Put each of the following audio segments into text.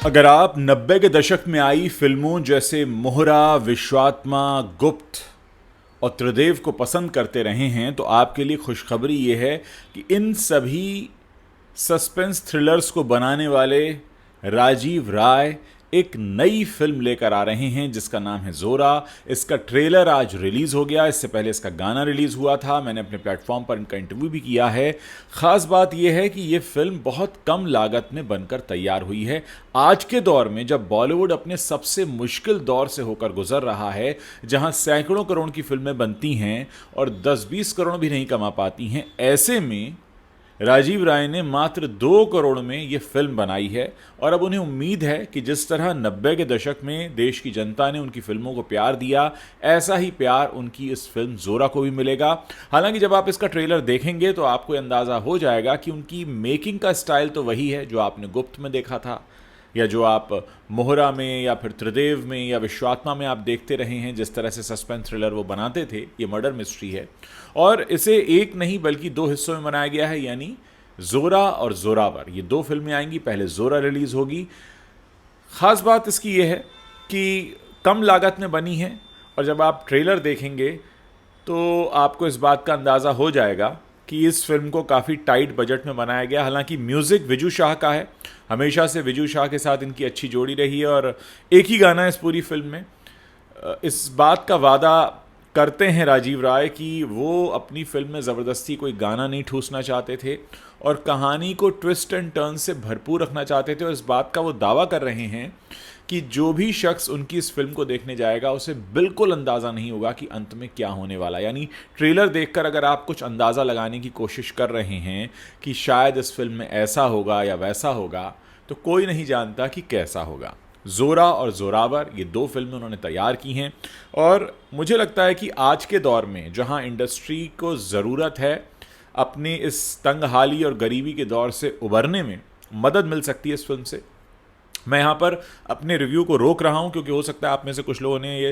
अगर आप 90 के दशक में आई फिल्मों जैसे मोहरा, विश्वात्मा, गुप्त और त्रिदेव को पसंद करते रहे हैं तो आपके लिए खुशखबरी ये है कि इन सभी सस्पेंस थ्रिलर्स को बनाने वाले राजीव राय एक नई फिल्म लेकर आ रहे हैं जिसका नाम है जोरा। इसका ट्रेलर आज रिलीज हो गया। इससे पहले इसका गाना रिलीज हुआ था। मैंने अपने प्लेटफॉर्म पर इनका इंटरव्यू भी किया है। खास बात यह है कि यह फिल्म बहुत कम लागत में बनकर तैयार हुई है। आज के दौर में जब बॉलीवुड अपने सबसे मुश्किल दौर से होकर गुजर रहा है, जहां सैकड़ों करोड़ की फिल्में बनती हैं और 10-20 करोड़ भी नहीं कमा पाती हैं, ऐसे में राजीव राय ने मात्र 2 करोड़ में यह फिल्म बनाई है। और अब उन्हें उम्मीद है कि जिस तरह 90 के दशक में देश की जनता ने उनकी फिल्मों को प्यार दिया, ऐसा ही प्यार उनकी इस फिल्म जोरा को भी मिलेगा। हालांकि जब आप इसका ट्रेलर देखेंगे तो आपको अंदाज़ा हो जाएगा कि उनकी मेकिंग का स्टाइल तो वही है जो आपने गुप्त में देखा था, या जो आप मोहरा में या फिर त्रिदेव में या विश्वात्मा में आप देखते रहे हैं। जिस तरह से सस्पेंस थ्रिलर वो बनाते थे, ये मर्डर मिस्ट्री है और इसे एक नहीं बल्कि 2 हिस्सों में बनाया गया है, यानी जोरा और जोरावर। ये 2 फिल्में आएंगी। पहले जोरा रिलीज होगी। ख़ास बात इसकी ये है कि कम लागत में बनी है और जब आप ट्रेलर देखेंगे तो आपको इस बात का अंदाज़ा हो जाएगा कि इस फिल्म को काफ़ी टाइट बजट में बनाया गया। हालांकि म्यूज़िक विजू शाह का है। हमेशा से विजू शाह के साथ इनकी अच्छी जोड़ी रही है और एक ही गाना है इस पूरी फिल्म में। इस बात का वादा करते हैं राजीव राय कि वो अपनी फिल्म में ज़बरदस्ती कोई गाना नहीं ठूसना चाहते थे और कहानी को ट्विस्ट एंड टर्न से भरपूर रखना चाहते थे। और इस बात का वो दावा कर रहे हैं कि जो भी शख्स उनकी इस फिल्म को देखने जाएगा उसे बिल्कुल अंदाज़ा नहीं होगा कि अंत में क्या होने वाला। यानी ट्रेलर देखकर अगर आप कुछ अंदाज़ा लगाने की कोशिश कर रहे हैं कि शायद इस फिल्म में ऐसा होगा या वैसा होगा, तो कोई नहीं जानता कि कैसा होगा। जोरा और जोरावर, ये 2 फिल्में उन्होंने तैयार की हैं और मुझे लगता है कि आज के दौर में जहां इंडस्ट्री को ज़रूरत है अपने इस तंगहाली और गरीबी के दौर से उबरने में, मदद मिल सकती है इस फिल्म से। मैं यहाँ पर अपने रिव्यू को रोक रहा हूँ क्योंकि हो सकता है आप में से कुछ लोगों ने ये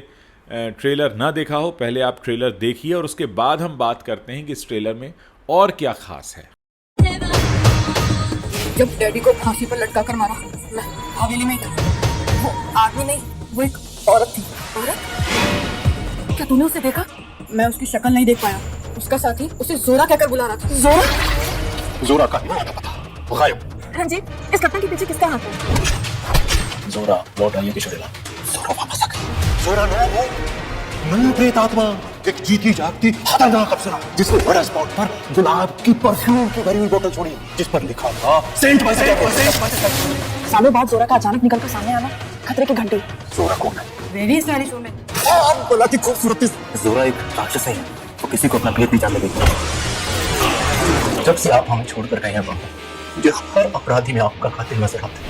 ट्रेलर ना देखा हो। पहले आप ट्रेलर देखिए और उसके बाद हम बात करते हैं कि इस ट्रेलर में और क्या खास है। जब डैडी को फांसी पर लटका कर मारा, मैं हवेली में ही था। वो आदमी नहीं, वो एक औरत थी। औरत? क्या तूने उसे देखा? मैं उसकी शक्ल नहीं देख पाया। उसका साथी उसे जोरा कहकर बुला रहा था। जोरा? जोरा का नहीं पता, वो गायब। रंजीत, इस कप्तान के पीछे किसका हाथ है? जोरा लौट आई है किशोरीलाल। जोरा वापस आ गई। जोरा वो नई प्रेत आत्मा, एक जीती जागती खतरनाक अप्सरा जिसने बड़ा स्पॉट पर गुलाब की परफ्यूम की भरी हुई बोतल छोड़ी जिस पर लिखा था सेंट बाय सेंट। सालों बाद जोरा का अचानक निकलकर सामने आना, खतरे की घंटी। जोरा कौन है? Very stylish woman. भला की खूबसूरती। जोरा एक राक्षस है, वो किसी को अपना भेद नहीं जानने देती। जब से आप हमें छोड़कर गए हैं बाबू, मुझे हर अपराधी में आपका कातिल नजर आता है।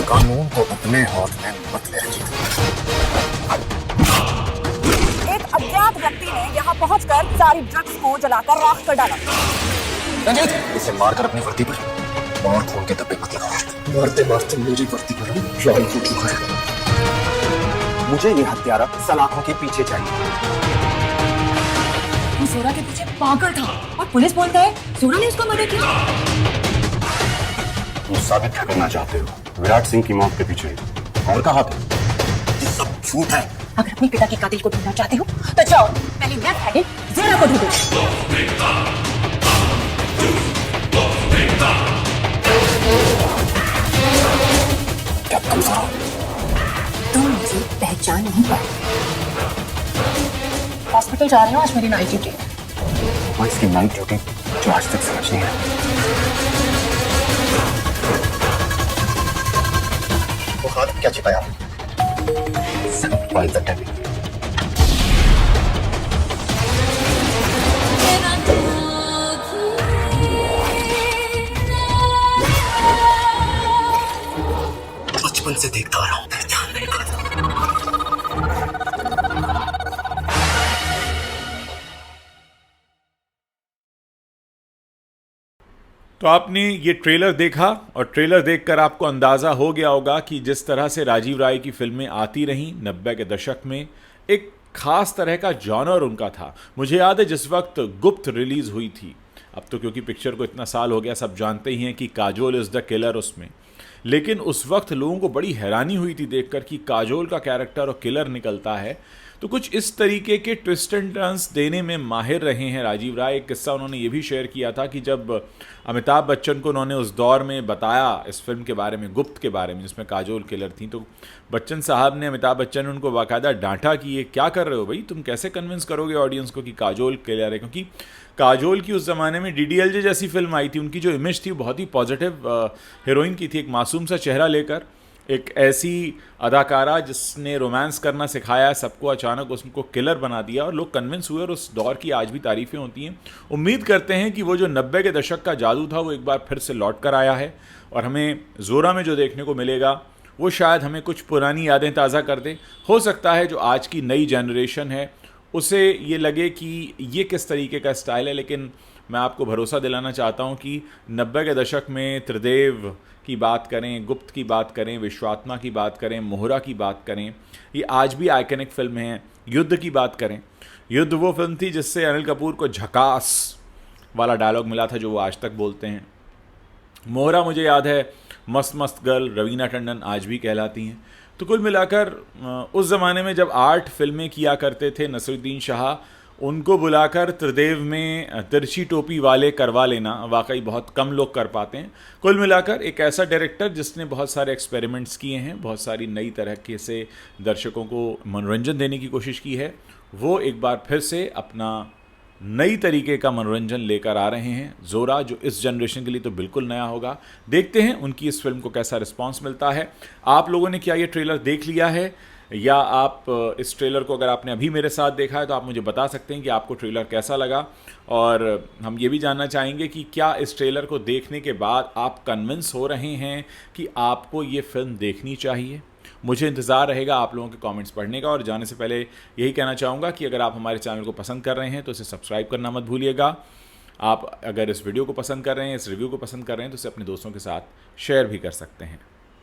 कानून को अपने हाथ में मत ले रंजीत। एक अज्ञात व्यक्ति ने यहाँ पहुंचकर सारी ड्रग्स को जलाकर राख कर डाला। रंजीत, इसे मारकर अपनी वर्दी पर और खून के धब्बे मत लगाओ। मारते मारते मेरी वर्दी पर लाल हो चुका है। मुझे ये हत्यारा सलाखों के पीछे चाहिए। वो जोरा के पीछे पागल था और पुलिस बोलता है जोरा ने उसको मर्डर किया। तुम साबित क्या करना चाहते हो? विराट सिंह की मौत के पीछे और का हाथ है? ये सब झूठ है। अगर अपने पिता के कातिल को ढूंढना चाहते हो तो जाओ, पहले मैं पहले जोरा को ढूंढो। क्या तुम जोरा? तुम मुझे पहचान नहीं पाए। हॉस्पिटल जा रही हूँ, आज मेरी नाइट ड्यूटी है। और इसकी नाइट ड्यूटी जो आज तक समझ नहीं है। वो हाथ क्या छिपाया? By the devil. बचपन से देखता आ रहा हूं, पहचान नहीं पाता। तो आपने ये ट्रेलर देखा और ट्रेलर देखकर आपको अंदाज़ा हो गया होगा कि जिस तरह से राजीव राय की फिल्में आती रहीं 90 के दशक में, एक ख़ास तरह का जॉनर उनका था। मुझे याद है जिस वक्त गुप्त रिलीज़ हुई थी, अब तो क्योंकि पिक्चर को इतना साल हो गया सब जानते ही हैं कि काजोल इज़ द किलर उसमें, लेकिन उस वक्त लोगों को बड़ी हैरानी हुई थी देखकर कि काजोल का कैरेक्टर और किलर निकलता है। तो कुछ इस तरीके के ट्विस्ट एंड टर्न्स देने में माहिर रहे हैं राजीव राय। एक किस्सा उन्होंने ये भी शेयर किया था कि जब अमिताभ बच्चन को उन्होंने उस दौर में बताया इस फिल्म के बारे में, गुप्त के बारे में, जिसमें काजोल किलर थी, तो बच्चन साहब ने, अमिताभ बच्चन ने उनको बाकायदा डांटा कि ये क्या कर रहे हो भाई, तुम कैसे कन्विंस करोगे ऑडियंस को कि काजोल किलर है। क्योंकि काजोल की उस ज़माने में DDLJ जैसी फिल्म आई थी, उनकी जो इमेज थी बहुत ही पॉजिटिव हीरोइन की थी, एक मासूम सा चेहरा लेकर, एक ऐसी अदाकारा जिसने रोमांस करना सिखाया सबको, अचानक उसको किलर बना दिया और लोग कन्विंस हुए और उस दौर की आज भी तारीफ़ें होती हैं। उम्मीद करते हैं कि वो जो 90 के दशक का जादू था वो एक बार फिर से लौट कर आया है और हमें ज़ोरा में जो देखने को मिलेगा वो शायद हमें कुछ पुरानी यादें ताज़ा कर दे। हो सकता है जो आज की नई जनरेशन है उसे ये लगे कि ये किस तरीके का स्टाइल है, लेकिन मैं आपको भरोसा दिलाना चाहता हूँ कि 90 के दशक में त्रिदेव की बात करें, गुप्त की बात करें, विश्वात्मा की बात करें, मोहरा की बात करें, ये आज भी आइकनिक फिल्म हैं। युद्ध की बात करें, युद्ध वो फिल्म थी जिससे अनिल कपूर को झकास वाला डायलॉग मिला था जो वो आज तक बोलते हैं। मोहरा मुझे याद है, मस्त मस्त गर्ल रवीना टंडन आज भी कहलाती हैं। तो कुल मिलाकर उस ज़माने में जब 8 फिल्में किया करते थे नसीरुद्दीन शाह, उनको बुलाकर त्रिदेव में तिरछी टोपी वाले करवा लेना वाकई बहुत कम लोग कर पाते हैं। कुल मिलाकर एक ऐसा डायरेक्टर जिसने बहुत सारे एक्सपेरिमेंट्स किए हैं, बहुत सारी नई तरह के से दर्शकों को मनोरंजन देने की कोशिश की है, वो एक बार फिर से अपना नई तरीके का मनोरंजन लेकर आ रहे हैं। ज़ोरा जो इस जनरेशन के लिए तो बिल्कुल नया होगा। देखते हैं उनकी इस फिल्म को कैसा रिस्पांस मिलता है। आप लोगों ने क्या ये ट्रेलर देख लिया है, या आप इस ट्रेलर को अगर आपने अभी मेरे साथ देखा है तो आप मुझे बता सकते हैं कि आपको ट्रेलर कैसा लगा। और हम ये भी जानना चाहेंगे कि क्या इस ट्रेलर को देखने के बाद आप कन्विंस हो रहे हैं कि आपको ये फिल्म देखनी चाहिए। मुझे इंतज़ार रहेगा आप लोगों के कमेंट्स पढ़ने का। और जाने से पहले यही कहना चाहूँगा कि अगर आप हमारे चैनल को पसंद कर रहे हैं तो इसे सब्सक्राइब करना मत भूलिएगा। आप अगर इस वीडियो को पसंद कर रहे हैं, इस रिव्यू को पसंद कर रहे हैं, तो इसे अपने दोस्तों के साथ शेयर भी कर सकते हैं।